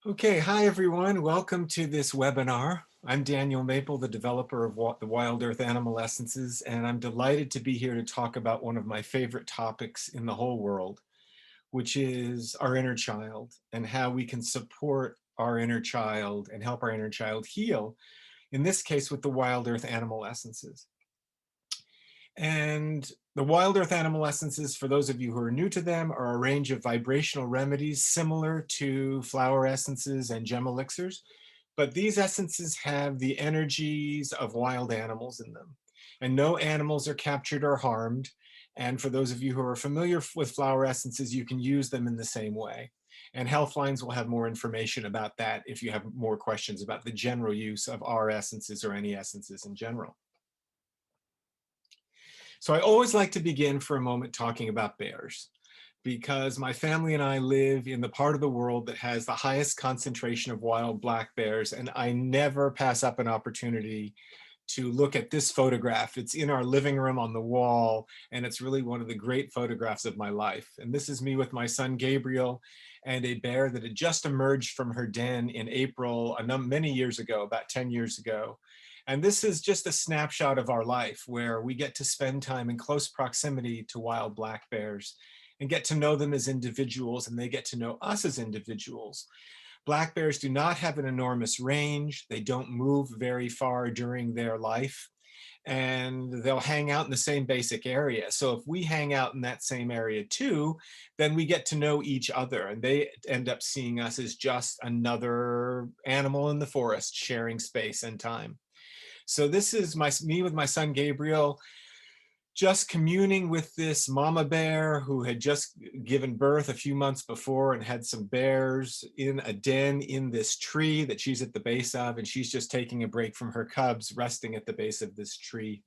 Okay, hi everyone. Welcome to this webinar. I'm Daniel Mapel, the developer of the Wild Earth Animal Essences, and I'm delighted to be here to talk about one of my favorite topics in the whole world, which is our inner child and how we can support our inner child and help our inner child heal, in this case with the Wild Earth Animal Essences. And the Wild Earth Animal Essences, for those of you who are new to them, are a range of vibrational remedies similar to flower essences and gem elixirs. But these essences have the energies of wild animals in them. And no animals are captured or harmed. And for those of you who are familiar with flower essences, you can use them in the same way. And Healthlines will have more information about that if you have more questions about the general use of our essences or any essences in general. So I always like to begin for a moment talking about bears, because my family and I live in the part of the world that has the highest concentration of wild black bears, and I never pass up an opportunity to look at this photograph. It's in our living room on the wall, and it's really one of the great photographs of my life. And this is me with my son Gabriel and a bear that had just emerged from her den in April many years ago, about 10 years ago. And this is just a snapshot of our life where we get to spend time in close proximity to wild black bears and get to know them as individuals, and they get to know us as individuals. Black bears do not have an enormous range. They don't move very far during their life, and they'll hang out in the same basic area. So if we hang out in that same area too, then we get to know each other, and they end up seeing us as just another animal in the forest sharing space and time. So this is me with my son Gabriel, just communing with this mama bear who had just given birth a few months before and had some bears in a den in this tree that she's at the base of, and she's just taking a break from her cubs, resting at the base of this tree.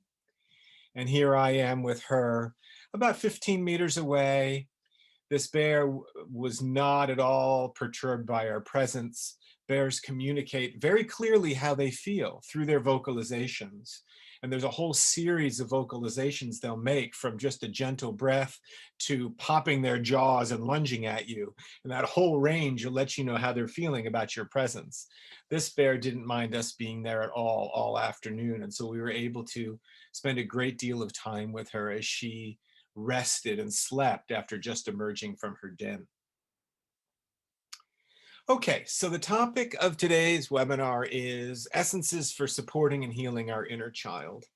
And here I am with her about 15 meters away. This bear was not at all perturbed by our presence. Bears communicate very clearly how they feel through their vocalizations. And there's a whole series of vocalizations they'll make, from just a gentle breath to popping their jaws and lunging at you. And that whole range will let you know how they're feeling about your presence. This bear didn't mind us being there at all afternoon. And so we were able to spend a great deal of time with her as she rested and slept after just emerging from her den. Okay, so the topic of today's webinar is essences for supporting and healing our inner child.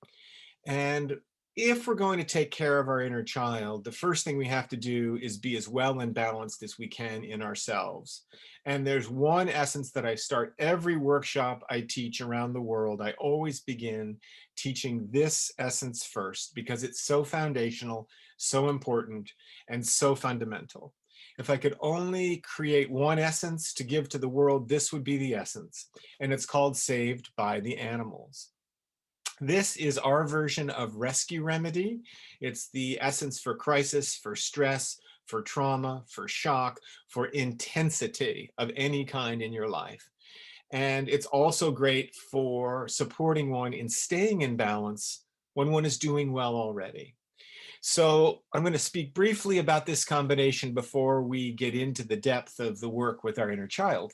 And if we're going to take care of our inner child, the first thing we have to do is be as well and balanced as we can in ourselves. And there's one essence that I start every workshop I teach around the world. I always begin teaching this essence first because it's so foundational, so important, and so fundamental. If I could only create one essence to give to the world, this would be the essence. And it's called Saved by the Animals. This is our version of rescue remedy. It's the essence for crisis, for stress, for trauma, for shock, for intensity of any kind in your life. And it's also great for supporting one in staying in balance when one is doing well already. So I'm going to speak briefly about this combination before we get into the depth of the work with our inner child.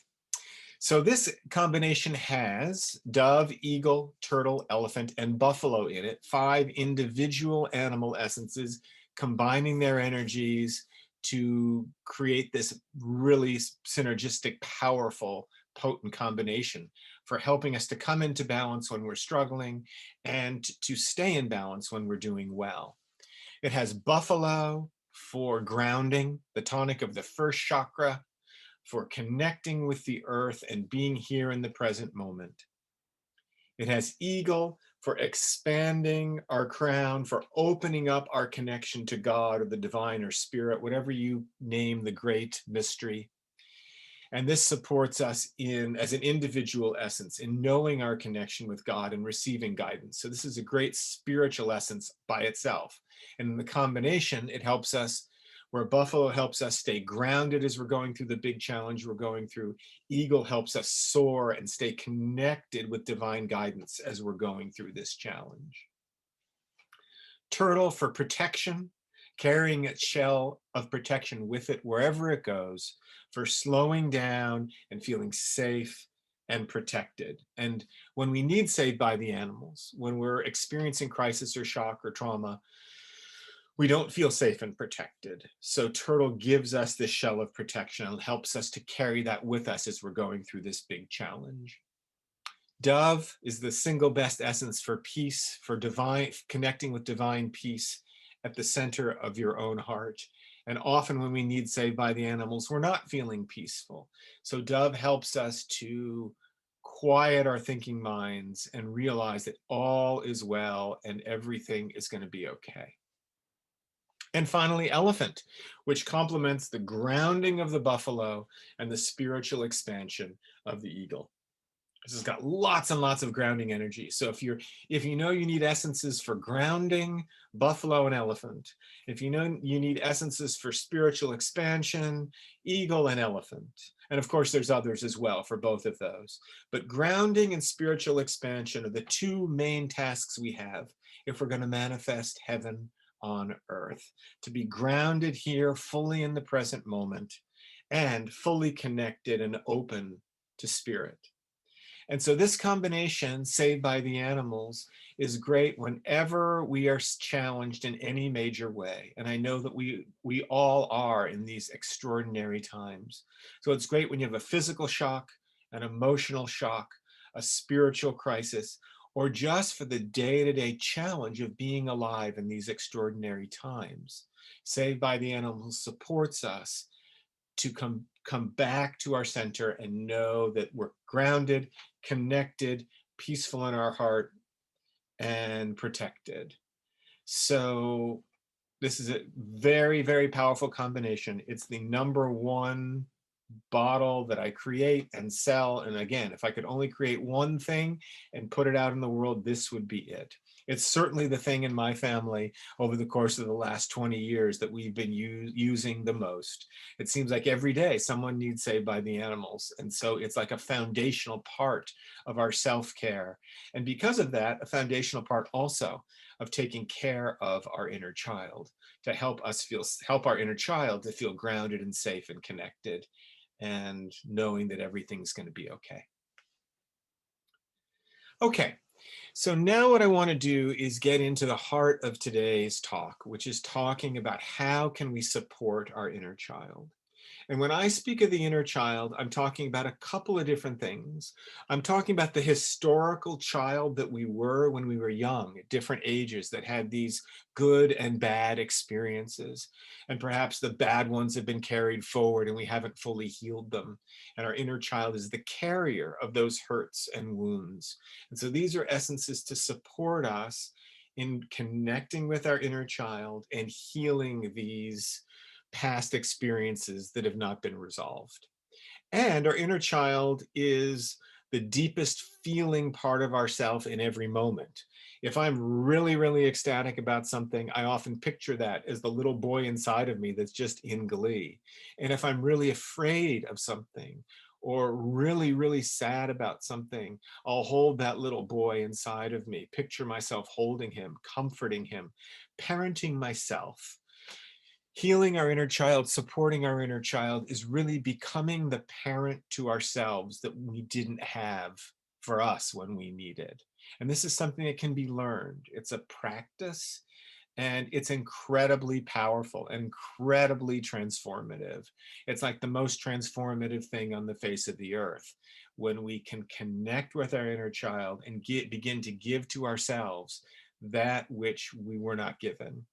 So this combination has dove, eagle, turtle, elephant, and buffalo in it, 5 individual animal essences combining their energies to create this really synergistic, powerful, potent combination for helping us to come into balance when we're struggling and to stay in balance when we're doing well. It has buffalo for grounding, the tonic of the first chakra, for connecting with the earth and being here in the present moment. It has eagle for expanding our crown, for opening up our connection to God or the divine or spirit, whatever you name the great mystery. And this supports us as an individual essence in knowing our connection with God and receiving guidance. So this is a great spiritual essence by itself. And in the combination, it helps us, where buffalo helps us stay grounded as we're going through the big challenge we're going through, eagle helps us soar and stay connected with divine guidance as we're going through this challenge. Turtle for protection, carrying its shell of protection with it wherever it goes, for slowing down and feeling safe and protected. And when we need saved by the animals, when we're experiencing crisis or shock or trauma, we don't feel safe and protected. So Turtle gives us this shell of protection and helps us to carry that with us as we're going through this big challenge. Dove is the single best essence for peace, for divine, connecting with divine peace at the center of your own heart. And often when we need saved by the animals, we're not feeling peaceful. So Dove helps us to quiet our thinking minds and realize that all is well and everything is going to be okay. And finally, elephant, which complements the grounding of the buffalo and the spiritual expansion of the eagle. This has got lots and lots of grounding energy. So if you know you need essences for grounding, buffalo and elephant. If you know you need essences for spiritual expansion, eagle and elephant. And of course, there's others as well for both of those. But grounding and spiritual expansion are the two main tasks we have if we're going to manifest heaven on earth. To be grounded here, fully in the present moment, and fully connected and open to spirit. And so this combination, saved by the animals, is great whenever we are challenged in any major way. And I know that we all are in these extraordinary times. So it's great when you have a physical shock, an emotional shock, a spiritual crisis, or just for the day-to-day challenge of being alive in these extraordinary times. Saved by the Animals supports us to come back to our center and know that we're grounded, connected, peaceful in our heart, and protected. So this is a very, very powerful combination. It's the #1 bottle that I create and sell. And again, if I could only create one thing and put it out in the world, this would be it. It's certainly the thing in my family over the course of the last 20 years that we've been using the most. It seems like every day someone needs saved by the animals. And so it's like a foundational part of our self-care. And because of that, a foundational part also of taking care of our inner child, to help our inner child to feel grounded and safe and connected, and knowing that everything's going to be okay. Okay, so now what I want to do is get into the heart of today's talk, which is talking about how can we support our inner child. And when I speak of the inner child, I'm talking about a couple of different things. I'm talking about the historical child that we were when we were young at different ages, that had these good and bad experiences. And perhaps the bad ones have been carried forward and we haven't fully healed them. And our inner child is the carrier of those hurts and wounds. And so these are essences to support us in connecting with our inner child and healing these past experiences that have not been resolved. And our inner child is the deepest feeling part of ourself in every moment. If I'm really, really ecstatic about something, I often picture that as the little boy inside of me that's just in glee. And if I'm really afraid of something or really, really sad about something, I'll hold that little boy inside of me, picture myself holding him, comforting him, parenting myself. Healing our inner child, supporting our inner child is really becoming the parent to ourselves that we didn't have for us when we needed. And this is something that can be learned. It's a practice and it's incredibly powerful, incredibly transformative. It's like the most transformative thing on the face of the earth when we can connect with our inner child and begin to give to ourselves that which we were not given.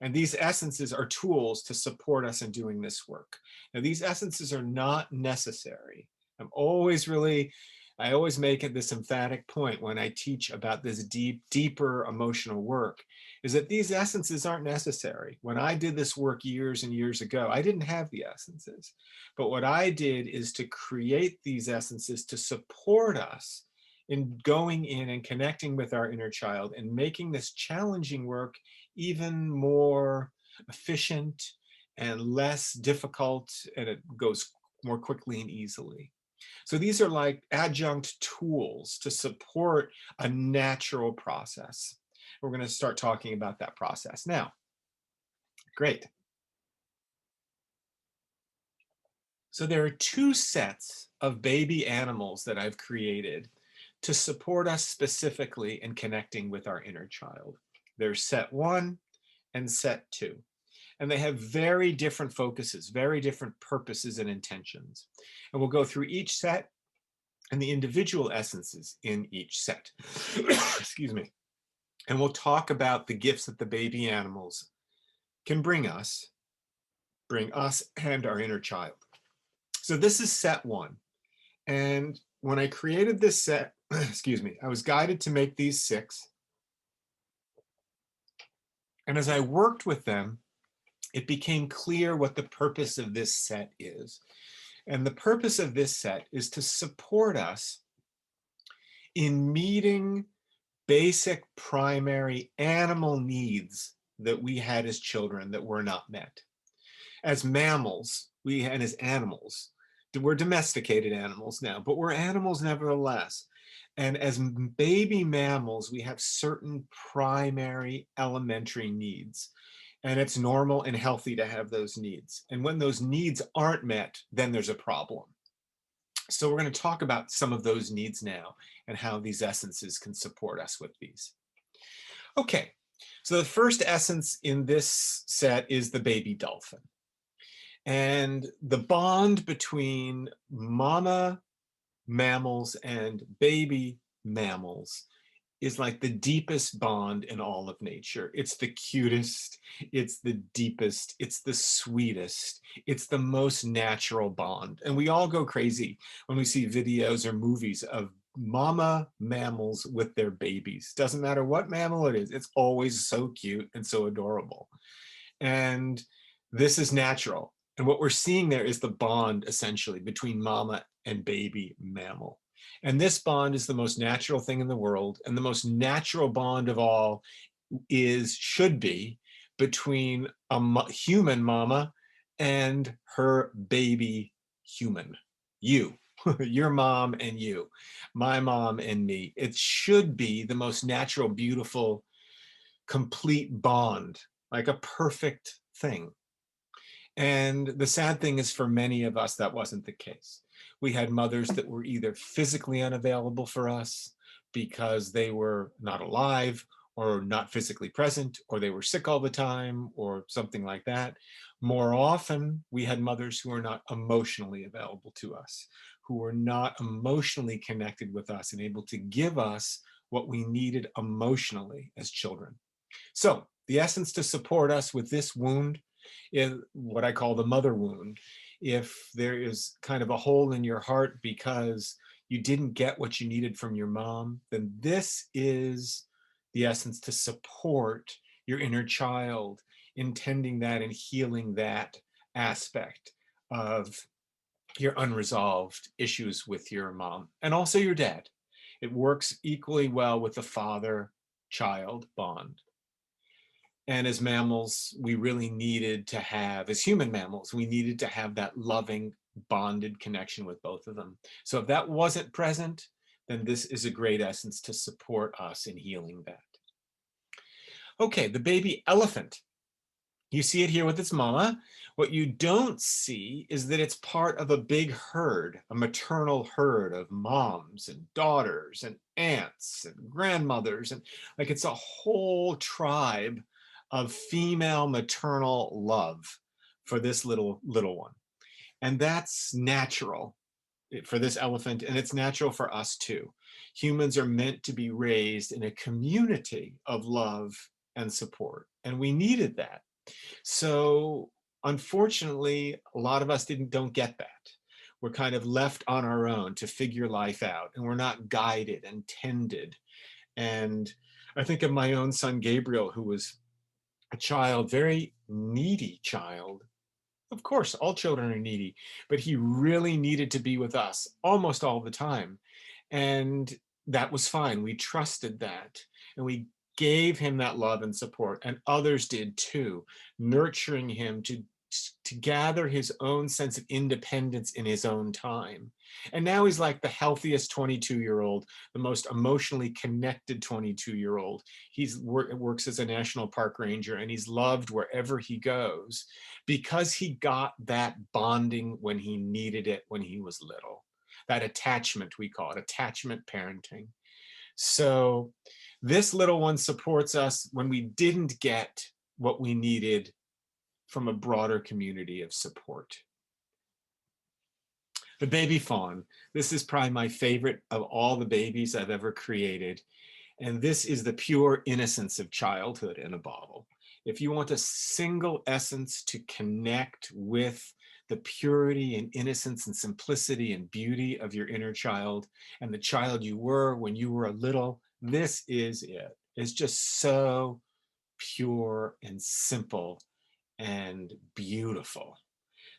And these essences are tools to support us in doing this work. Now, these essences are not necessary. I always make it this emphatic point when I teach about this deeper emotional work, is that these essences aren't necessary. When I did this work years and years ago, I didn't have the essences. But what I did is to create these essences to support us in going in and connecting with our inner child and making this challenging work even more efficient and less difficult, and it goes more quickly and easily. So these are like adjunct tools to support a natural process. We're going to start talking about that process now. Great. So there are two sets of baby animals that I've created to support us specifically in connecting with our inner child. There's set one and set two. And they have very different focuses, very different purposes and intentions. And we'll go through each set and the individual essences in each set. Excuse me. And we'll talk about the gifts that the baby animals can bring us and our inner child. So this is set one. And when I created this set, excuse me, I was guided to make these 6. And as I worked with them, it became clear what the purpose of this set is. And the purpose of this set is to support us in meeting basic primary animal needs that we had as children that were not met. As mammals, and as animals, we're domesticated animals now, but we're animals nevertheless. And as baby mammals, we have certain primary elementary needs. And it's normal and healthy to have those needs. And when those needs aren't met, then there's a problem. So we're going to talk about some of those needs now and how these essences can support us with these. Okay, so the first essence in this set is the baby dolphin. And the bond between mama mammals and baby mammals is like the deepest bond in all of nature. It's the cutest, it's the deepest, it's the sweetest, it's the most natural bond. And we all go crazy when we see videos or movies of mama mammals with their babies. Doesn't matter what mammal it is, it's always so cute and so adorable. And this is natural. And what we're seeing there is the bond essentially between mama and baby mammal. And this bond is the most natural thing in the world. And the most natural bond of all should be between a human mama and her baby human. You, your mom and you, my mom and me. It should be the most natural, beautiful, complete bond, like a perfect thing. And the sad thing is, for many of us, that wasn't the case. We had mothers that were either physically unavailable for us because they were not alive or not physically present, or they were sick all the time, or something like that. More often, we had mothers who were not emotionally available to us, who were not emotionally connected with us and able to give us what we needed emotionally as children. So the essence to support us with this wound is what I call the mother wound. If there is kind of a hole in your heart because you didn't get what you needed from your mom, then this is the essence to support your inner child, intending that and healing that aspect of your unresolved issues with your mom and also your dad. It works equally well with the father-child bond. And as mammals, we really needed to have, as human mammals, we needed to have that loving, bonded connection with both of them. So if that wasn't present, then this is a great essence to support us in healing that. Okay, the baby elephant. You see it here with its mama. What you don't see is that it's part of a big herd, a maternal herd of moms and daughters and aunts and grandmothers. And like it's a whole tribe of female maternal love for this little one. And that's natural for this elephant, and it's natural for us too. Humans are meant to be raised in a community of love and support, and we needed that. So unfortunately, a lot of us don't get that. We're kind of left on our own to figure life out, and we're not guided and tended. And I think of my own son, Gabriel, who was a child, very needy child. Of course, all children are needy, but he really needed to be with us almost all the time. And that was fine. We trusted that. And we gave him that love and support, and others did too, nurturing him to to gather his own sense of independence in his own time. And now he's like the healthiest 22-year-old, the most emotionally connected 22-year-old. He's works as a national park ranger, and he's loved wherever he goes because he got that bonding when he needed it when he was little. That attachment, we call it attachment parenting. So this little one supports us when we didn't get what we needed from a broader community of support. The baby fawn. This is probably my favorite of all the babies I've ever created. And this is the pure innocence of childhood in a bottle. If you want a single essence to connect with the purity and innocence and simplicity and beauty of your inner child and the child you were when you were a little, this is it. It's just so pure and simple and beautiful.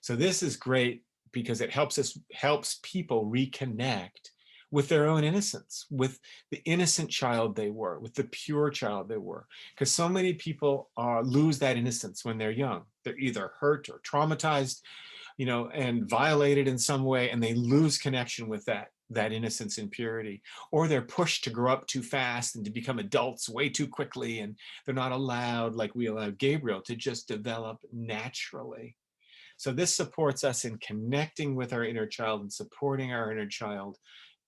So this is great because it helps people reconnect with their own innocence, with the innocent child they were, with the pure child they were. Because so many people lose that innocence when they're young. They're either hurt or traumatized, and violated in some way, and they lose connection with that innocence and purity, or they're pushed to grow up too fast and to become adults way too quickly, and they're not allowed, like we allowed Gabriel, to just develop naturally. So this supports us in connecting with our inner child and supporting our inner child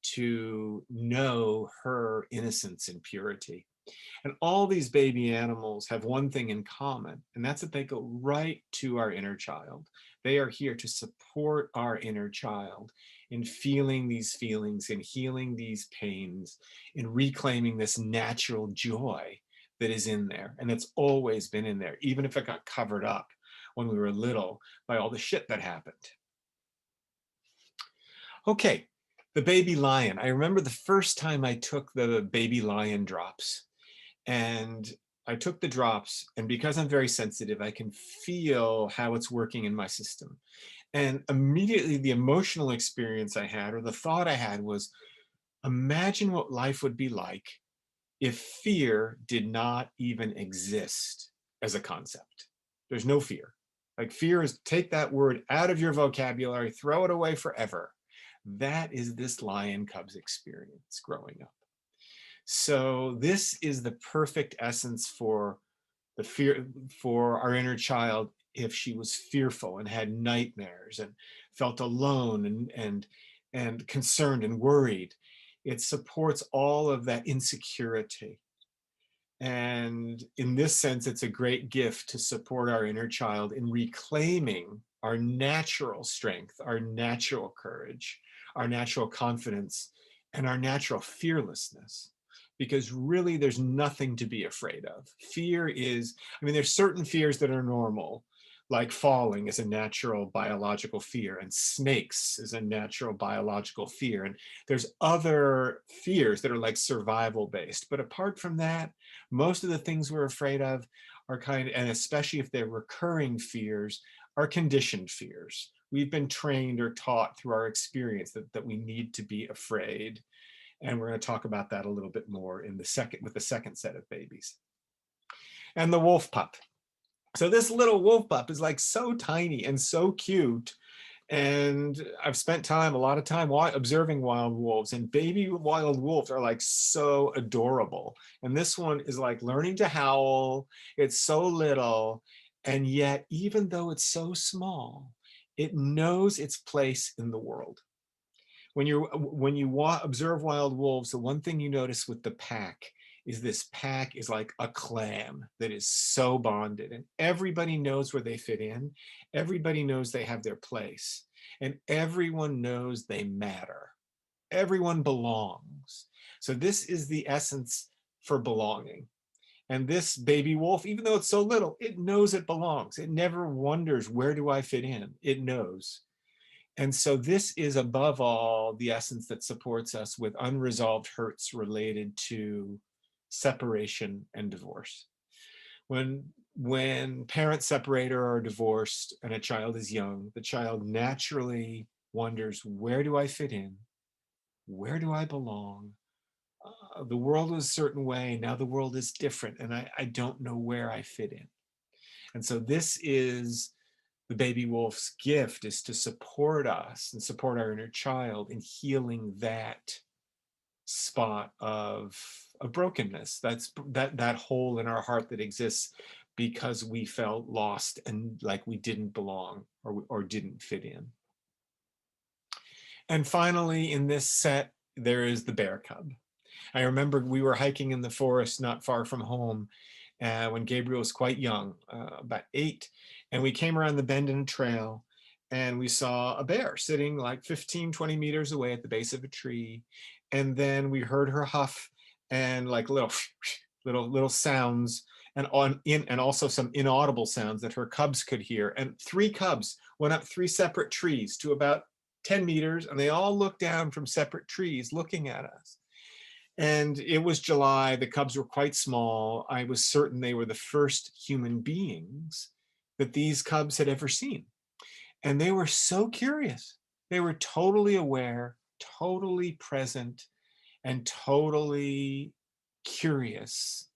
to know her innocence and purity. And all these baby animals have one thing in common, and that's that they go right to our inner child. They are here to support our inner child in feeling these feelings, in healing these pains, in reclaiming this natural joy that is in there. And it's always been in there, even if it got covered up when we were little by all the shit that happened. Okay, the baby lion. I remember the first time I took the baby lion drops. And I took the drops, and because I'm very sensitive, I can feel how it's working in my system. And immediately the emotional experience I had, or the thought I had, was imagine what life would be like if fear did not even exist as a concept. There's no fear. Like, fear is, take that word out of your vocabulary, throw it away forever. That is this lion cub's experience growing up. So this is the perfect essence for the fear, for our inner child if she was fearful and had nightmares and felt alone and concerned and worried. It supports all of that insecurity. And in this sense, it's a great gift to support our inner child in reclaiming our natural strength, our natural courage, our natural confidence, and our natural fearlessness. Because really, there's nothing to be afraid of. Fear is, there's certain fears that are normal, like falling is a natural biological fear, and snakes is a natural biological fear. And there's other fears that are like survival based. But apart from that, most of the things we're afraid of are and especially if they're recurring fears, are conditioned fears. We've been trained or taught through our experience that we need to be afraid. And we're going to talk about that a little bit more with the second set of babies. And the wolf pup. So this little wolf pup is like so tiny and so cute. And I've spent a lot of time observing wild wolves, and baby wild wolves are like so adorable. And this one is like learning to howl. It's so little. And yet, even though it's so small, it knows its place in the world. When you observe wild wolves, the one thing you notice with the pack is this pack is like a clan that is so bonded, and everybody knows where they fit in. Everybody knows they have their place, and everyone knows they matter. Everyone belongs. So this is the essence for belonging. And this baby wolf, even though it's so little, it knows it belongs. It never wonders, where do I fit in? It knows. And so this is above all the essence that supports us with unresolved hurts related to separation and divorce. When parents separate or are divorced and a child is young, the child naturally wonders, where do I fit in? Where do I belong? The world was a certain way, now the world is different, and I don't know where I fit in. And so this is The baby wolf's gift is to support us and support our inner child in healing that spot of brokenness. That's that hole in our heart that exists because we felt lost and like we didn't belong or didn't fit in. And finally, in this set, there is the bear cub. I remember we were hiking in the forest not far from home when Gabriel was quite young, about 8, and we came around the bend in a trail and we saw a bear sitting like 15, 20 meters away at the base of a tree. And then we heard her huff and like little sounds and also some inaudible sounds that her cubs could hear. And 3 cubs went up 3 separate trees to about 10 meters, and they all looked down from separate trees looking at us. And it was July, the cubs were quite small. I was certain they were the first human beings that these cubs had ever seen. And they were so curious. They were totally aware, totally present, and totally curious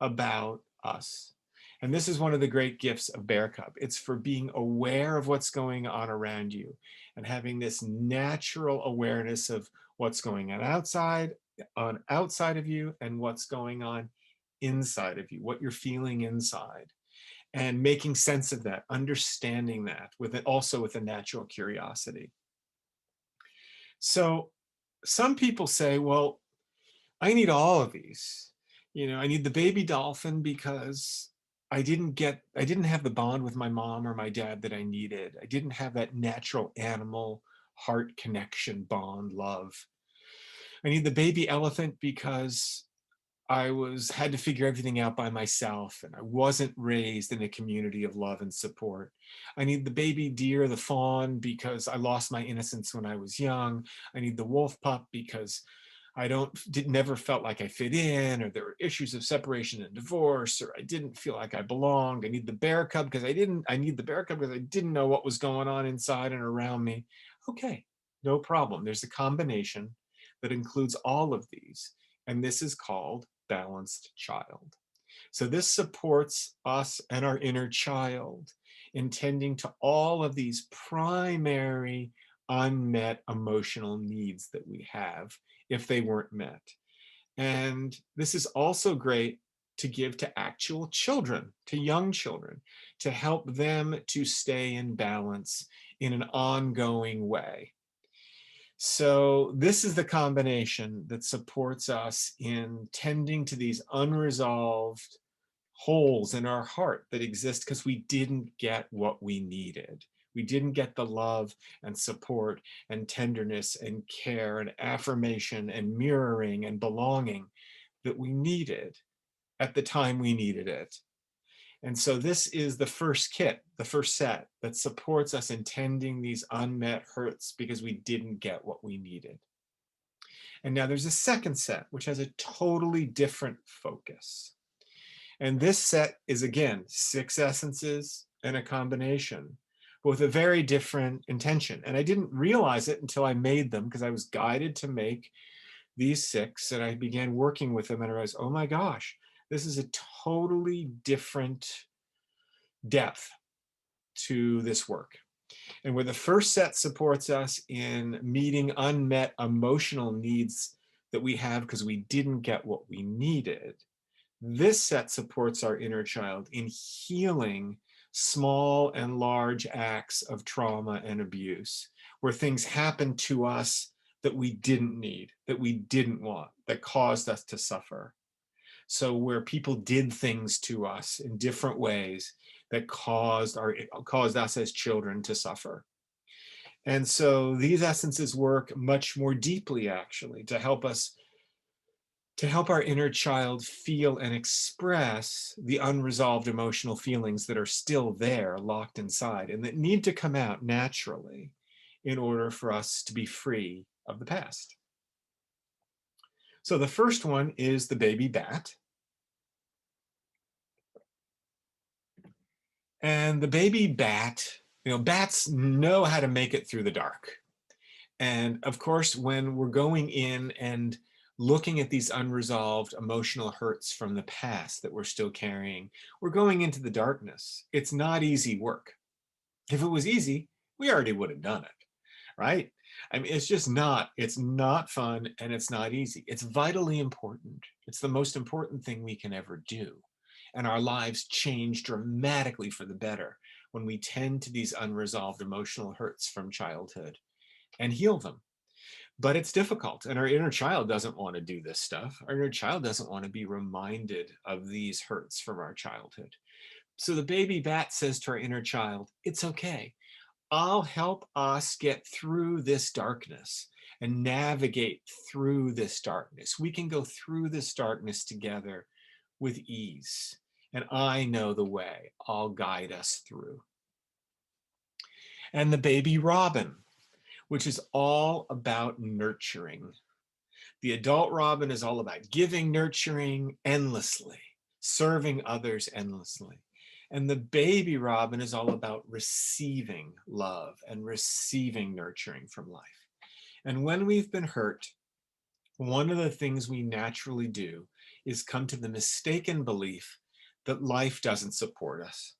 about us. And this is one of the great gifts of Bear Cub. It's for being aware of what's going on around you and having this natural awareness of what's going on outside of you and what's going on inside of you, what you're feeling inside, and making sense of that, understanding that also with a natural curiosity. So some people say, well, I need all of these. I need the baby dolphin because I didn't have the bond with my mom or my dad that I needed. I didn't have that natural animal heart connection, bond, love. I need the baby elephant because I had to figure everything out by myself and I wasn't raised in a community of love and support. I need the baby deer, the fawn, because I lost my innocence when I was young. I need the wolf pup because never felt like I fit in, or there were issues of separation and divorce, or I didn't feel like I belonged. I need the bear cub because I didn't know what was going on inside and around me. Okay, no problem. There's a combination that includes all of these, and this is called balanced child. So this supports us and our inner child in tending to all of these primary unmet emotional needs that we have if they weren't met. And this is also great to give to actual children, to young children, to help them to stay in balance in an ongoing way. So this is the combination that supports us in tending to these unresolved holes in our heart that exist because we didn't get what we needed. We didn't get the love and support and tenderness and care and affirmation and mirroring and belonging that we needed at the time we needed it. And so this is the first set that supports us in tending these unmet hurts because we didn't get what we needed. And now there's a second set, which has a totally different focus. And this set is, again, 6 essences and a combination with a very different intention. And I didn't realize it until I made them because I was guided to make these 6 and I began working with them and I realized, oh my gosh, this is a totally different depth to this work. And where the first set supports us in meeting unmet emotional needs that we have because we didn't get what we needed, this set supports our inner child in healing small and large acts of trauma and abuse, where things happen to us that we didn't need, that we didn't want, that caused us to suffer. So where people did things to us in different ways that caused us as children to suffer. And so these essences work much more deeply, actually, to help our inner child feel and express the unresolved emotional feelings that are still there, locked inside, and that need to come out naturally in order for us to be free of the past. So the first one is the baby bat. And the baby bat, bats know how to make it through the dark. And of course, when we're going in and looking at these unresolved emotional hurts from the past that we're still carrying, we're going into the darkness. It's not easy work. If it was easy, we already would have done it, right? I mean, it's not fun and it's not easy. It's vitally important. It's the most important thing we can ever do. And our lives change dramatically for the better when we tend to these unresolved emotional hurts from childhood and heal them. But it's difficult, and our inner child doesn't want to do this stuff. Our inner child doesn't want to be reminded of these hurts from our childhood. So the baby bat says to our inner child, it's okay. I'll help us get through this darkness and navigate through this darkness. We can go through this darkness together with ease. And I know the way. I'll guide us through. And the baby robin, which is all about nurturing. The adult robin is all about giving, nurturing endlessly, serving others endlessly. And the baby robin is all about receiving love and receiving nurturing from life. And when we've been hurt, one of the things we naturally do is come to the mistaken belief that life doesn't support us.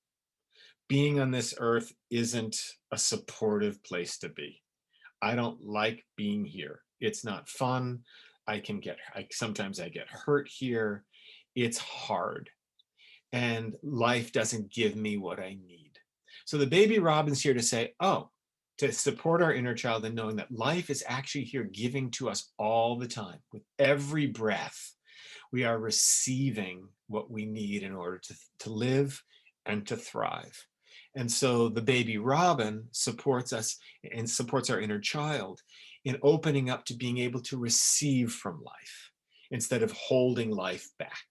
Being on this earth isn't a supportive place to be. I don't like being here. It's not fun. Sometimes I get hurt here. It's hard. And life doesn't give me what I need. So the baby robin's here to say, oh, to support our inner child and knowing that life is actually here giving to us all the time. With every breath, we are receiving what we need in order to live and to thrive. And so the baby robin supports us and supports our inner child in opening up to being able to receive from life instead of holding life back.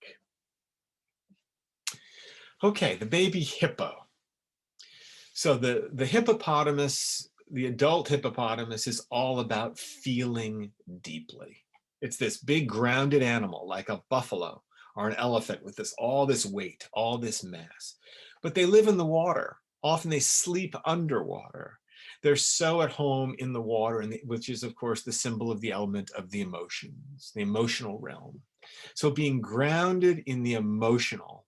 Okay, the baby hippo. So the hippopotamus, the adult hippopotamus, is all about feeling deeply. It's this big grounded animal like a buffalo or an elephant with all this weight, all this mass. But they live in the water. Often they sleep underwater. They're so at home in the water, which is, of course, the symbol of the element of the emotions, the emotional realm. So being grounded in the emotional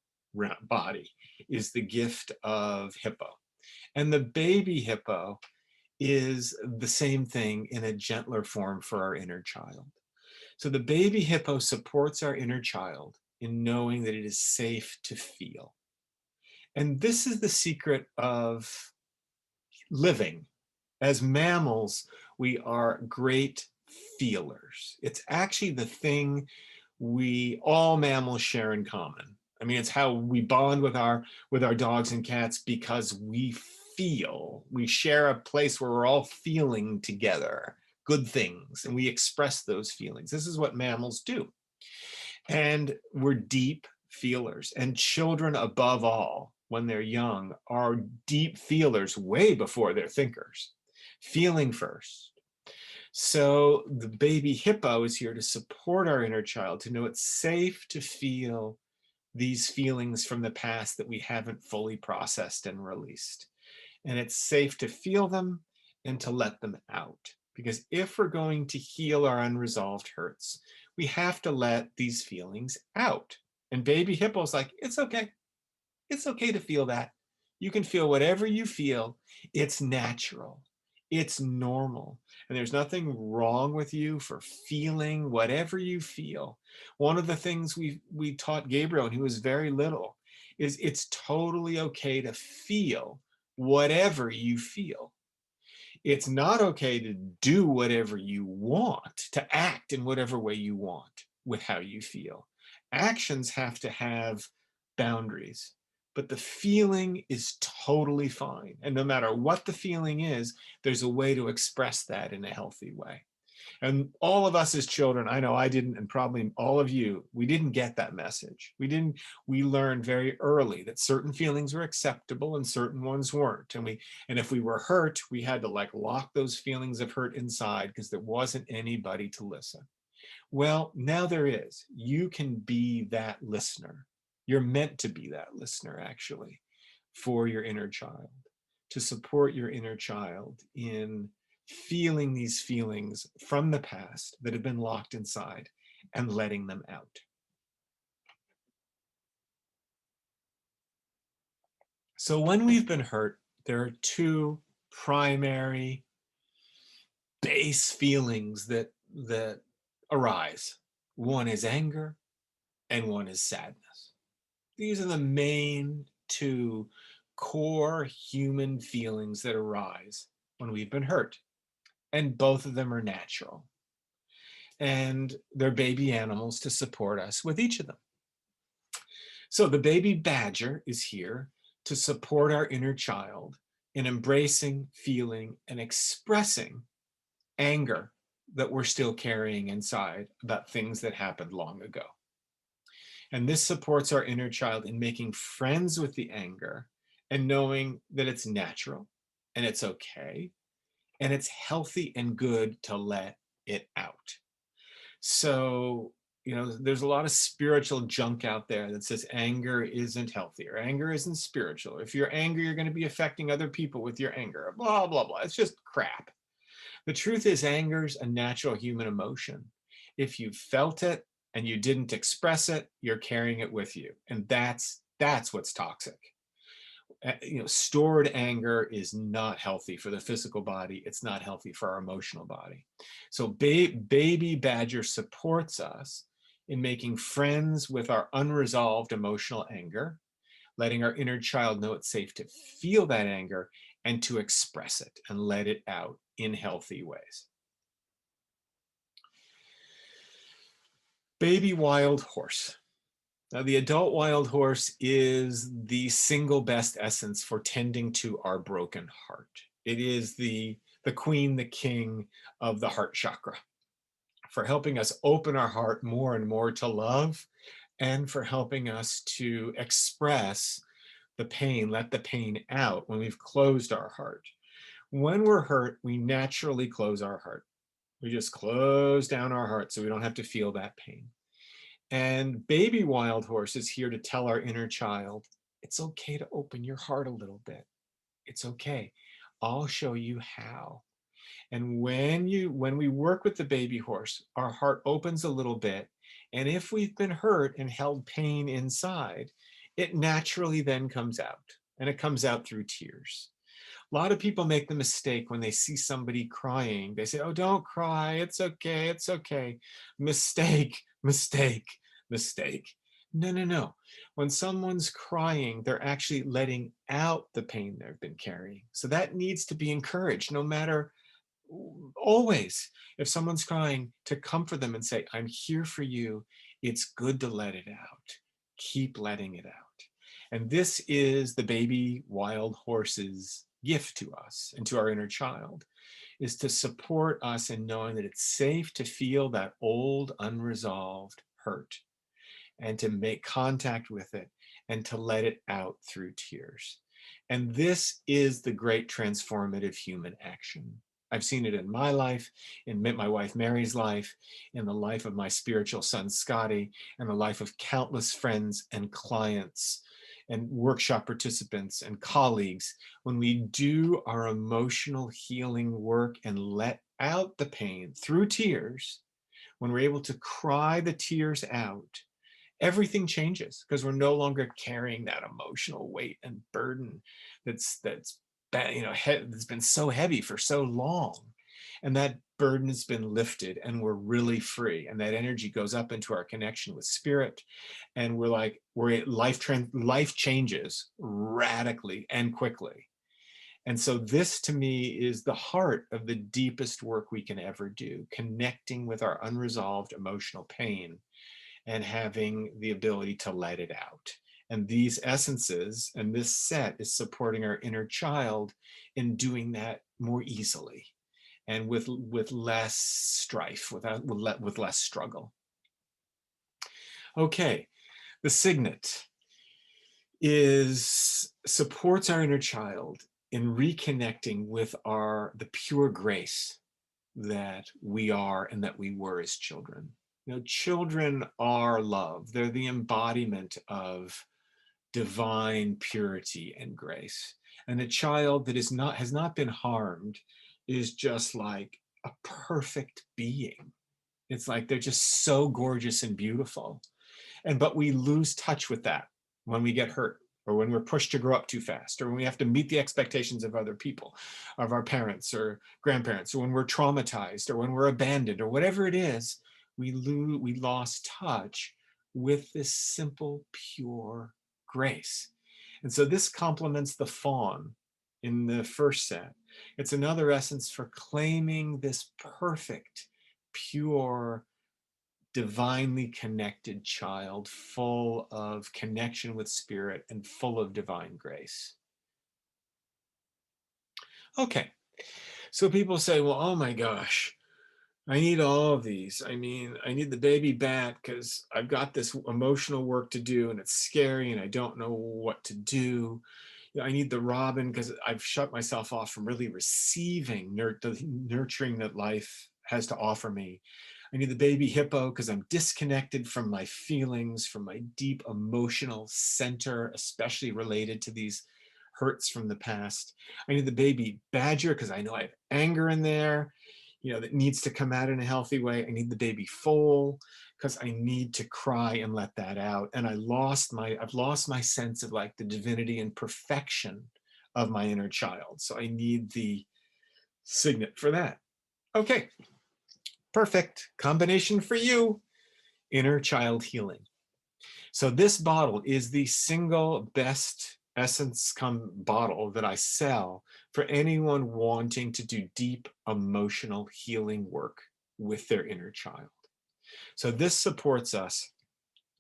body is the gift of hippo. And the baby hippo is the same thing in a gentler form for our inner child. So the baby hippo supports our inner child in knowing that it is safe to feel. And this is the secret of living. As mammals, we are great feelers. It's actually the thing all mammals share in common. I mean, it's how we bond with our dogs and cats, because we share a place where we're all feeling together good things, and we express those feelings. This is what mammals do. And we're deep feelers, and children above all, when they're young, are deep feelers way before they're thinkers, feeling first. So the baby hippo is here to support our inner child, to know it's safe to feel these feelings from the past that we haven't fully processed and released. And it's safe to feel them and to let them out. Because if we're going to heal our unresolved hurts, we have to let these feelings out. And baby hippo's like, it's okay. It's okay to feel that. You can feel whatever you feel. It's natural. It's normal. And there's nothing wrong with you for feeling whatever you feel. One of the things we taught Gabriel when he was very little is it's totally okay to feel whatever you feel. It's not okay to do whatever you want, to act in whatever way you want with how you feel. Actions have to have boundaries, but the feeling is totally fine. And no matter what the feeling is, there's a way to express that in a healthy way. And all of us as children, I know I didn't, and probably all of you, we didn't get that message. We learned very early that certain feelings were acceptable and certain ones weren't. And if we were hurt, we had to lock those feelings of hurt inside because there wasn't anybody to listen. Well, now there is. You can be that listener. You're meant to be that listener, actually, for your inner child, to support your inner child in feeling these feelings from the past that have been locked inside and letting them out. So when we've been hurt, There are two primary base feelings that arise. One is anger and one is sadness. These are the main two core human feelings that arise when we've been hurt. And both of them are natural. And they're baby animals to support us with each of them. So the baby badger is here to support our inner child in embracing, feeling, and expressing anger that we're still carrying inside about things that happened long ago. And this supports our inner child in making friends with the anger and knowing that it's natural and it's okay and it's healthy and good to let it out. So, there's a lot of spiritual junk out there that says anger isn't healthy or anger isn't spiritual. If you're angry, you're going to be affecting other people with your anger, blah, blah, blah. It's just crap. The truth is, anger's a natural human emotion. If you felt it and you didn't express it, you're carrying it with you. And that's what's toxic. Stored anger is not healthy for the physical body. It's not healthy for our emotional body. So baby badger supports us in making friends with our unresolved emotional anger, letting our inner child know it's safe to feel that anger and to express it and let it out in healthy ways. Baby wild horse. Now, the adult wild horse is the single best essence for tending to our broken heart. It is the queen, the king of the heart chakra, for helping us open our heart more and more to love, and for helping us to express the pain, let the pain out when we've closed our heart. When we're hurt, we naturally close our heart. We just close down our heart so we don't have to feel that pain. And baby wild horse is here to tell our inner child, it's okay to open your heart a little bit. It's okay. I'll show you how. And when we work with the baby horse, our heart opens a little bit. And if we've been hurt and held pain inside, it naturally then comes out. And it comes out through tears. A lot of people make the mistake when they see somebody crying. They say, oh, don't cry. It's okay. It's okay. Mistake, mistake, mistake. No, no, no. When someone's crying, they're actually letting out the pain they've been carrying. So that needs to be encouraged, no matter, always. If someone's crying, to comfort them and say, I'm here for you. It's good to let it out. Keep letting it out. And this is the baby wild horse's gift to us and to our inner child, is to support us in knowing that it's safe to feel that old unresolved hurt and to make contact with it and to let it out through tears. And this is the great transformative human action. I've seen it in my life, in my wife Mary's life, in the life of my spiritual son Scotty, and the life of countless friends and clients and workshop participants and colleagues. When we do our emotional healing work and let out the pain through tears, when we're able to cry the tears out, everything changes, because we're no longer carrying that emotional weight and burden that's been so heavy for so long. And that burden has been lifted and we're really free. And that energy goes up into our connection with spirit. And life changes radically and quickly. And so this to me is the heart of the deepest work we can ever do, connecting with our unresolved emotional pain and having the ability to let it out. And these essences and this set is supporting our inner child in doing that more easily and with less strife, with less struggle. Okay, the signet supports our inner child in reconnecting with the pure grace that we are and that we were as children. Children are love. They're the embodiment of divine purity and grace. And a child that has not been harmed is just like a perfect being. It's like they're just so gorgeous and beautiful. But we lose touch with that when we get hurt. or when we're pushed to grow up too fast, or when we have to meet the expectations of other people, of our parents or grandparents, or when we're traumatized, or when we're abandoned, or whatever it is, we lost touch with this simple, pure grace. And so this complements the fawn in the first set. It's another essence for claiming this perfect, pure, divinely connected child, full of connection with spirit and full of divine grace. Okay, so people say, well, oh my gosh, I need all of these. I mean, I need the baby bat because I've got this emotional work to do and it's scary and I don't know what to do. I need the robin because I've shut myself off from really receiving the nurturing that life has to offer me. I need the baby hippo because I'm disconnected from my feelings, from my deep emotional center, especially related to these hurts from the past. I need the baby badger because I know I have anger in there, that needs to come out in a healthy way. I need the baby foal because I need to cry and let that out. And I've lost my sense of like the divinity and perfection of my inner child. So I need the signet for that. Okay, perfect combination for you, inner child healing. So this bottle is the single best essence bottle that I sell for anyone wanting to do deep emotional healing work with their inner child. So this supports us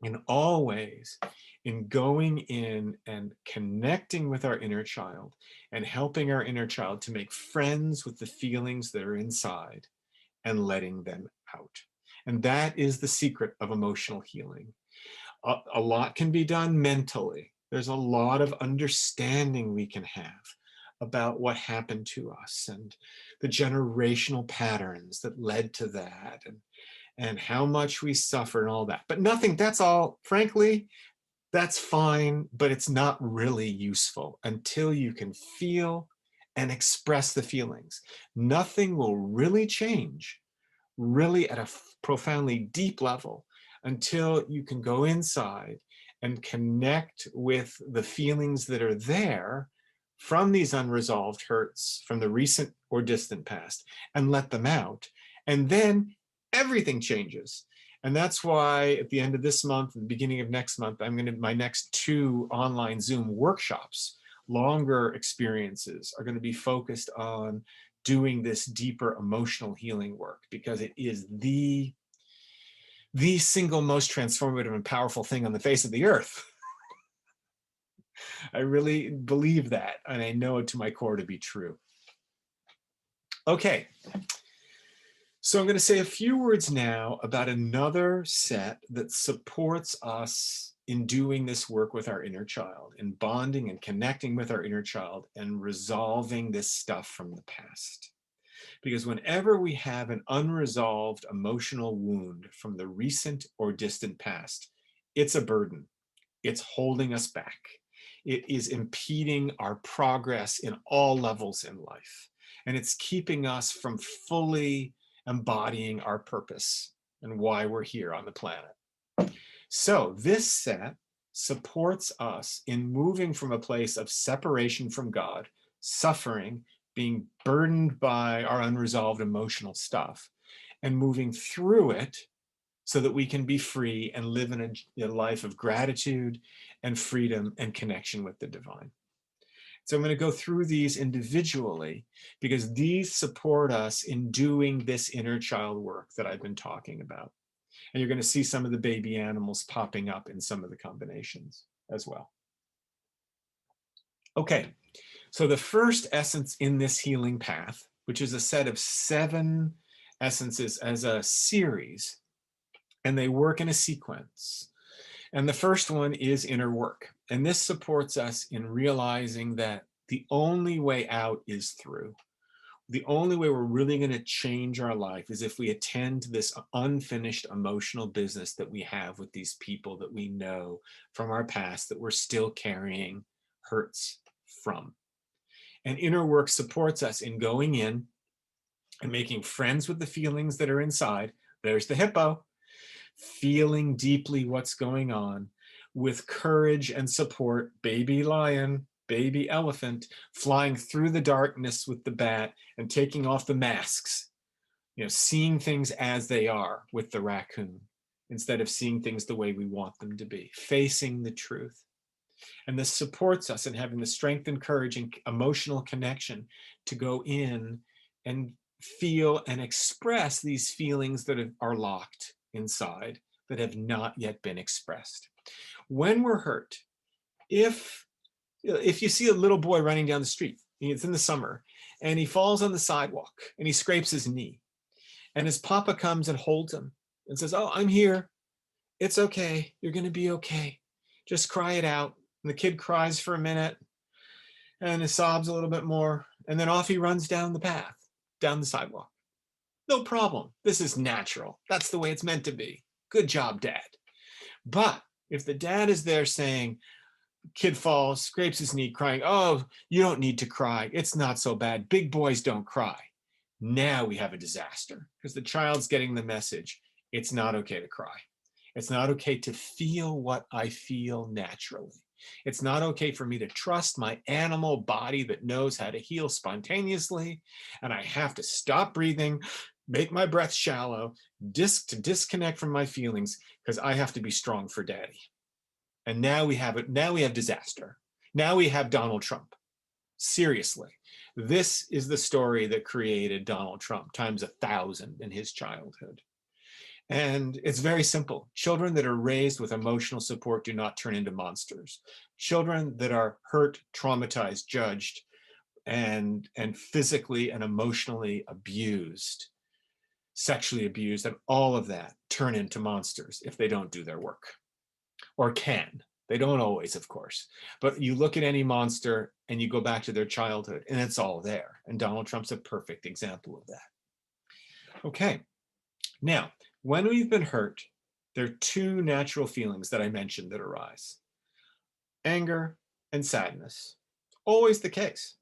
in all ways in going in and connecting with our inner child and helping our inner child to make friends with the feelings that are inside and letting them out. And that is the secret of emotional healing. A lot can be done mentally. There's a lot of understanding we can have about what happened to us and the generational patterns that led to that and how much we suffer and all that. But nothing, that's all, frankly, that's fine, but it's not really useful until you can feel and express the feelings. Nothing will really change, really at a profoundly deep level, until you can go inside and connect with the feelings that are there from these unresolved hurts from the recent or distant past and let them out. And then everything changes. And that's why at the end of this month, the beginning of next month, my next 2 online Zoom workshops, longer experiences, are going to be focused on doing this deeper emotional healing work, because it is the single most transformative and powerful thing on the face of the earth. I really believe that, and I know it to my core to be true. Okay, so I'm going to say a few words now about another set that supports us in doing this work with our inner child, in bonding and connecting with our inner child and resolving this stuff from the past. Because whenever we have an unresolved emotional wound from the recent or distant past, it's a burden. It's holding us back. It is impeding our progress in all levels in life. And it's keeping us from fully embodying our purpose and why we're here on the planet. So this set supports us in moving from a place of separation from God, suffering, being burdened by our unresolved emotional stuff, and moving through it so that we can be free and live in a life of gratitude and freedom and connection with the divine. So I'm going to go through these individually because these support us in doing this inner child work that I've been talking about. And you're going to see some of the baby animals popping up in some of the combinations as well. Okay, so the first essence in this healing path, which is a set of 7 essences as a series, and they work in a sequence. And the first one is inner work. And this supports us in realizing that the only way out is through. The only way we're really going to change our life is if we attend to this unfinished emotional business that we have with these people that we know from our past that we're still carrying hurts from. And inner work supports us in going in and making friends with the feelings that are inside. There's the hippo, feeling deeply what's going on, with courage and support, baby lion, baby elephant, flying through the darkness with the bat and taking off the masks, seeing things as they are with the raccoon instead of seeing things the way we want them to be, facing the truth. And this supports us in having the strength and courage and emotional connection to go in and feel and express these feelings that are locked inside, that have not yet been expressed. When we're hurt, if you see a little boy running down the street, it's in the summer, and he falls on the sidewalk and he scrapes his knee, and his papa comes and holds him and says, "Oh, I'm here. It's okay. You're going to be okay. Just cry it out." And the kid cries for a minute and he sobs a little bit more, and then off he runs down the path, down the sidewalk. No problem. This is natural. That's the way it's meant to be. Good job, Dad. But if the dad is there saying, kid falls, scrapes his knee, crying, "Oh, you don't need to cry. It's not so bad. Big boys don't cry." Now we have a disaster, because the child's getting the message. It's not okay to cry. It's not okay to feel what I feel naturally. It's not okay for me to trust my animal body that knows how to heal spontaneously. And I have to stop breathing, make my breath shallow, disconnect from my feelings, because I have to be strong for daddy. And now we have it. Now we have disaster. Now we have Donald Trump. Seriously, this is the story that created Donald Trump times 1,000 in his childhood. And it's very simple. Children that are raised with emotional support do not turn into monsters. Children that are hurt, traumatized, judged, and physically and emotionally abused, sexually abused, and all of that turn into monsters if they don't do their work, or can. They don't always, of course, but you look at any monster and you go back to their childhood and it's all there. And Donald Trump's a perfect example of that. Okay, now, when we've been hurt, there are two natural feelings that I mentioned that arise: anger and sadness. Always the case.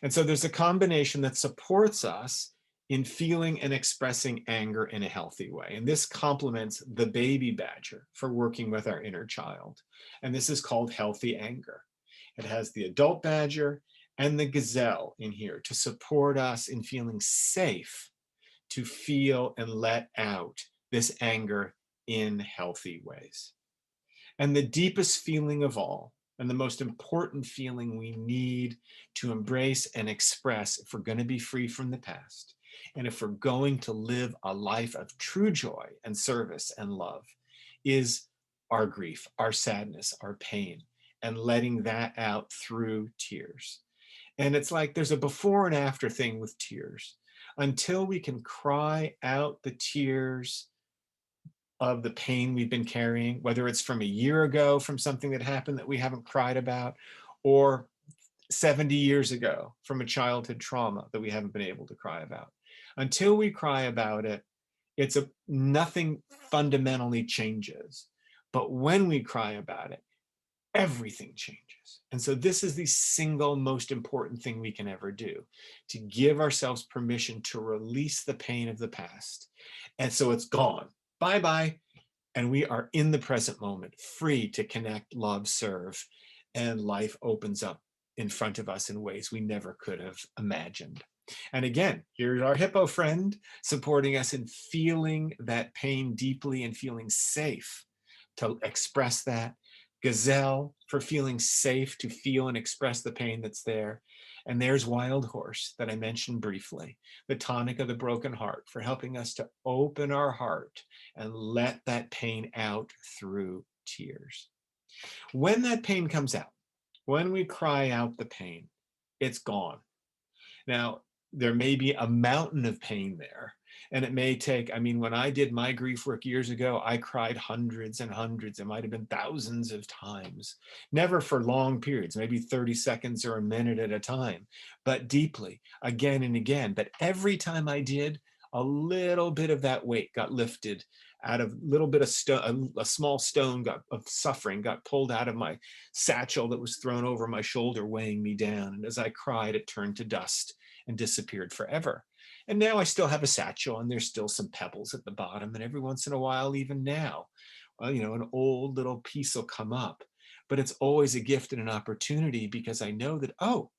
And so there's a combination that supports us in feeling and expressing anger in a healthy way. And this complements the baby badger for working with our inner child. And this is called healthy anger. It has the adult badger and the gazelle in here to support us in feeling safe to feel and let out this anger in healthy ways. And the deepest feeling of all, and the most important feeling we need to embrace and express if we're going to be free from the past, and if we're going to live a life of true joy and service and love, is our grief, our sadness, our pain, and letting that out through tears. And it's like there's a before and after thing with tears. Until we can cry out the tears of the pain we've been carrying, whether it's from a year ago from something that happened that we haven't cried about, or 70 years ago from a childhood trauma that we haven't been able to cry about. Until we cry about it, nothing fundamentally changes. But when we cry about it, everything changes. And so this is the single most important thing we can ever do, to give ourselves permission to release the pain of the past. And so it's gone. Bye-bye. And we are in the present moment, free to connect, love, serve, and life opens up in front of us in ways we never could have imagined. And again, here's our hippo friend supporting us in feeling that pain deeply and feeling safe to express that. Gazelle for feeling safe to feel and express the pain that's there. And there's Wild Horse that I mentioned briefly, the tonic of the broken heart, for helping us to open our heart and let that pain out through tears. When that pain comes out, when we cry out the pain, it's gone. Now, there may be a mountain of pain there. And it may take, when I did my grief work years ago, I cried hundreds and hundreds, it might have been thousands of times, never for long periods, maybe 30 seconds or a minute at a time, but deeply, again and again. But every time I did, a little bit of that weight got lifted out of a little bit of stone, a small stone of suffering got pulled out of my satchel that was thrown over my shoulder, weighing me down. And as I cried, it turned to dust and disappeared forever. And now I still have a satchel and there's still some pebbles at the bottom. And every once in a while, even now, an old little piece will come up, but it's always a gift and an opportunity because I know that, oh,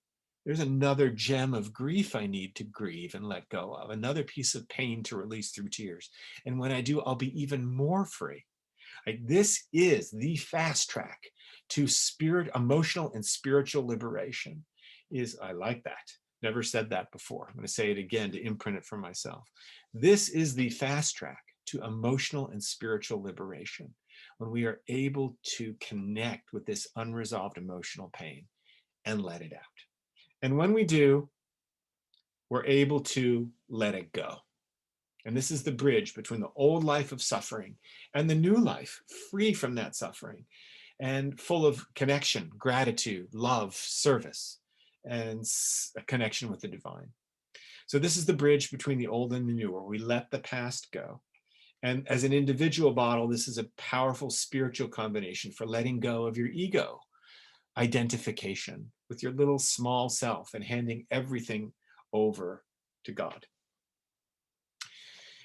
there's another gem of grief I need to grieve and let go of, another piece of pain to release through tears. And when I do, I'll be even more free. This is the fast track to emotional and spiritual liberation. I like that. Never said that before. I'm going to say it again to imprint it for myself. This is the fast track to emotional and spiritual liberation, when we are able to connect with this unresolved emotional pain and let it out. And when we do, we're able to let it go. And this is the bridge between the old life of suffering and the new life, free from that suffering and full of connection, gratitude, love, service, and a connection with the divine. So this is the bridge between the old and the new, where we let the past go. And as an individual model, this is a powerful spiritual combination for letting go of your ego identification with your little small self and handing everything over to God.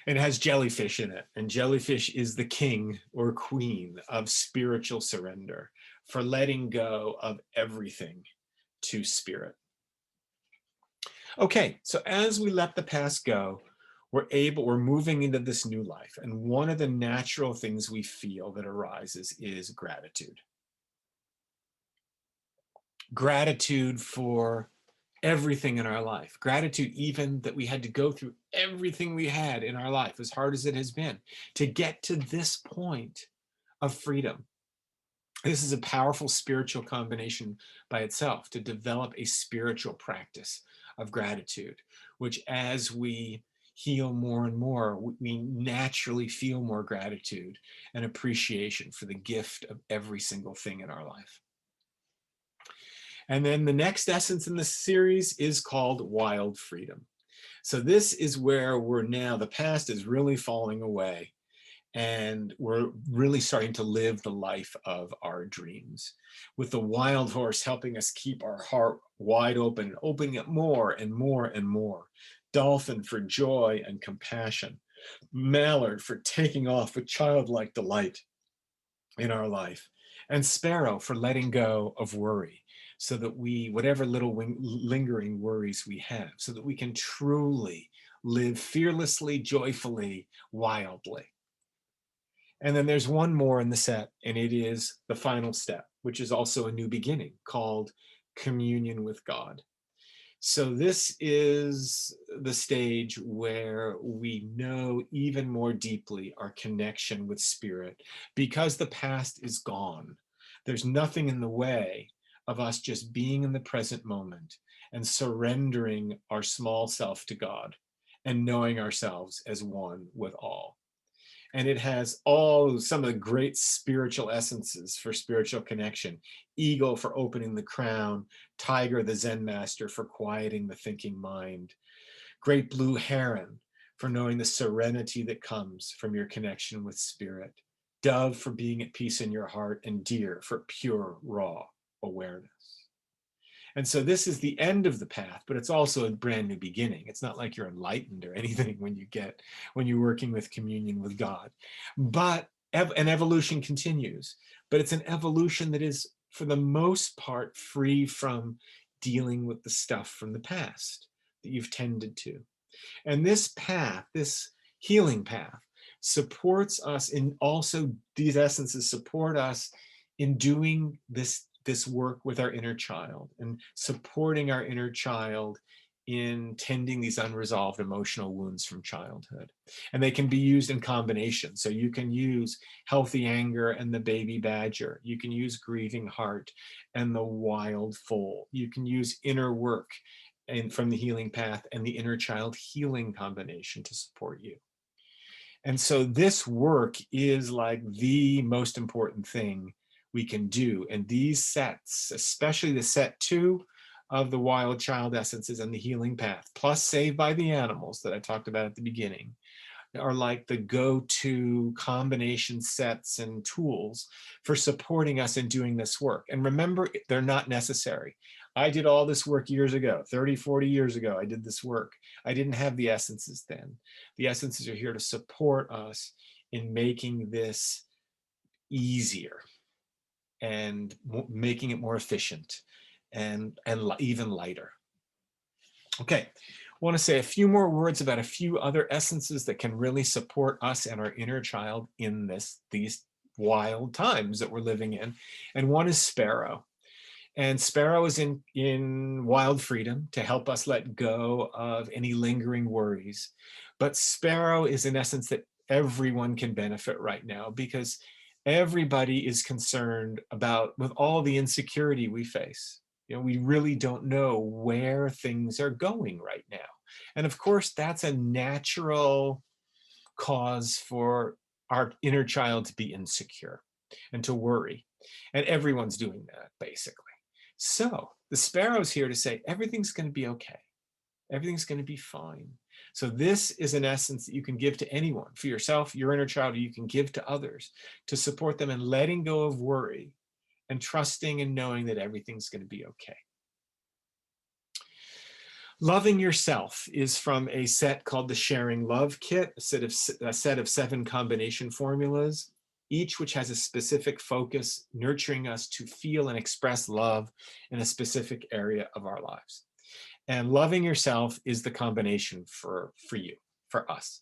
And it has jellyfish in it. And jellyfish is the king or queen of spiritual surrender, for letting go of everything to spirit. Okay, so as we let the past go, we're moving into this new life. And one of the natural things we feel that arises is gratitude. Gratitude for everything in our life. Gratitude even that we had to go through everything we had in our life, as hard as it has been, to get to this point of freedom. This is a powerful spiritual combination by itself, to develop a spiritual practice of gratitude, which as we heal more and more, we naturally feel more gratitude and appreciation for the gift of every single thing in our life. And then the next essence in this series is called wild freedom. So this is where the past is really falling away, and we're really starting to live the life of our dreams, with the wild horse helping us keep our heart wide open, opening it more and more and more. Dolphin for joy and compassion. Mallard for taking off with childlike delight in our life. And sparrow for letting go of worry, so that whatever little lingering worries we have, so that we can truly live fearlessly, joyfully, wildly. And then there's one more in the set, and it is the final step, which is also a new beginning, called communion with God. So this is the stage where we know even more deeply our connection with spirit, because the past is gone. There's nothing in the way of us just being in the present moment and surrendering our small self to God and knowing ourselves as one with all. And it has some of the great spiritual essences for spiritual connection. Eagle for opening the crown, tiger, the Zen master, for quieting the thinking mind, great blue heron for knowing the serenity that comes from your connection with spirit, dove for being at peace in your heart, and deer for pure, raw awareness. And so this is the end of the path, but it's also a brand new beginning. It's not like you're enlightened or anything when you're working with communion with God. But an evolution continues, but it's an evolution that is, for the most part, free from dealing with the stuff from the past that you've tended to. And this path, this healing path, supports us in also, these essences support us in doing this work with our inner child and supporting our inner child in tending these unresolved emotional wounds from childhood. And they can be used in combination. So you can use healthy anger and the baby badger. You can use grieving heart and the wild foal. You can use inner work from the healing path and the inner child healing combination to support you. And so this work is like the most important thing we can do. And these sets, especially the set 2 of the wild child essences and the healing path, plus Saved by the Animals that I talked about at the beginning, are like the go-to combination sets and tools for supporting us in doing this work. And remember, they're not necessary. I did all this work years ago, 30, 40 years ago, I did this work. I didn't have the essences then. The essences are here to support us in making this easier and making it more efficient and even lighter. Okay, I want to say a few more words about a few other essences that can really support us and our inner child in these wild times that we're living in. And one is sparrow. And sparrow is in wild freedom to help us let go of any lingering worries. But sparrow is in essence that everyone can benefit right now, because everybody is concerned about, with all the insecurity we face. We really don't know where things are going right now. And of course, that's a natural cause for our inner child to be insecure and to worry. And everyone's doing that, basically. So the sparrow's here to say, everything's going to be okay. Everything's going to be fine. So this is an essence that you can give to anyone, for yourself, your inner child, or you can give to others to support them in letting go of worry and trusting and knowing that everything's going to be okay. Loving yourself is from a set called the Sharing Love Kit, a set of 7 combination formulas, each which has a specific focus, nurturing us to feel and express love in a specific area of our lives. And loving yourself is the combination for you, for us.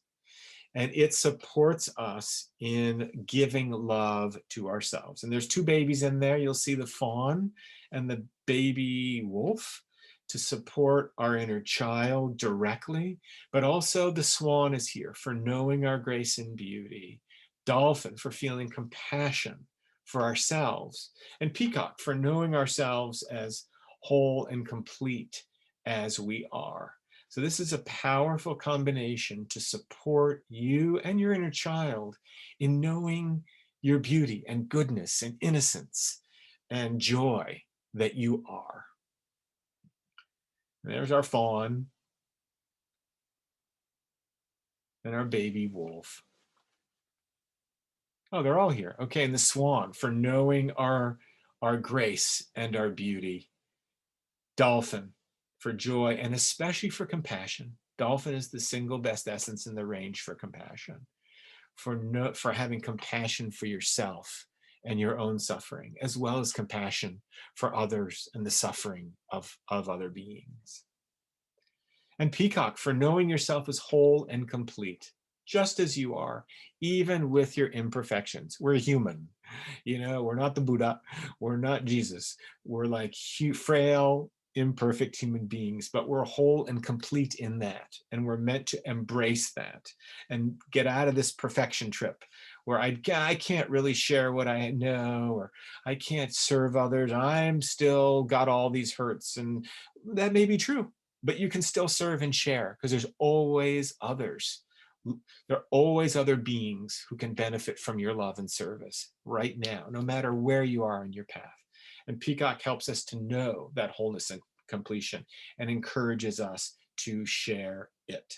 And it supports us in giving love to ourselves. And there's 2 babies in there. You'll see the fawn and the baby wolf to support our inner child directly, but also the swan is here for knowing our grace and beauty, dolphin for feeling compassion for ourselves, and peacock for knowing ourselves as whole and complete as we are. So this is a powerful combination to support you and your inner child in knowing your beauty and goodness and innocence and joy that you are. There's our fawn and our baby wolf. Oh, they're all here. Okay, and the swan for knowing our grace and our beauty. Dolphin for joy and especially for compassion. Dolphin is the single best essence in the range for compassion, for having compassion for yourself and your own suffering, as well as compassion for others and the suffering of other beings. And peacock for knowing yourself as whole and complete, just as you are, even with your imperfections. We're human, we're not the Buddha, we're not Jesus. We're like frail, imperfect human beings, but we're whole and complete in that. And we're meant to embrace that and get out of this perfection trip where I can't really share what I know, or I can't serve others. I'm still got all these hurts. And that may be true, but you can still serve and share, because there's always others. There are always other beings who can benefit from your love and service right now, no matter where you are in your path. And peacock helps us to know that wholeness and completion and encourages us to share it.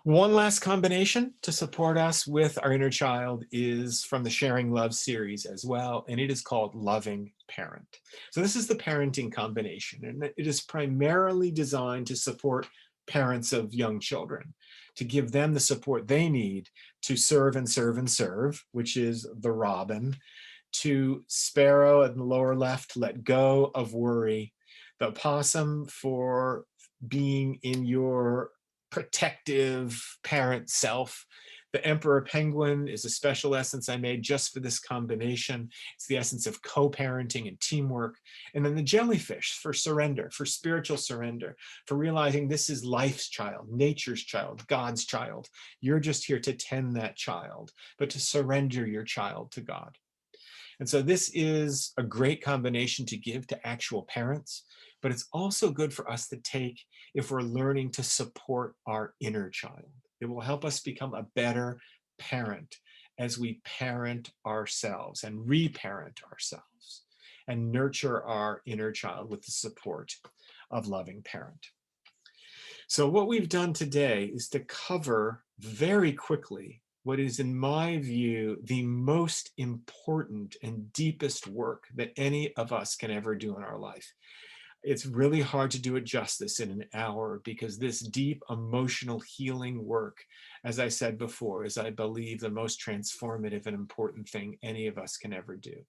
One last combination to support us with our inner child is from the Sharing Love series as well, and it is called Loving Parent. So this is the parenting combination, and it is primarily designed to support parents of young children, to give them the support they need to serve and serve and serve, which is the robin, to sparrow in the lower left, let go of worry, the opossum for being in your protective parent self. The emperor penguin is a special essence I made just for this combination. It's the essence of co-parenting and teamwork. And then the jellyfish for surrender, for spiritual surrender, for realizing this is life's child, nature's child, God's child. You're just here to tend that child, but to surrender your child to God. And so this is a great combination to give to actual parents, but it's also good for us to take if we're learning to support our inner child. It will help us become a better parent as we parent ourselves and reparent ourselves and nurture our inner child with the support of Loving Parent. So what we've done today is to cover very quickly what is, in my view, the most important and deepest work that any of us can ever do in our life. It's really hard to do it justice in an hour because this deep emotional healing work, as I said before, is, I believe, the most transformative and important thing any of us can ever do.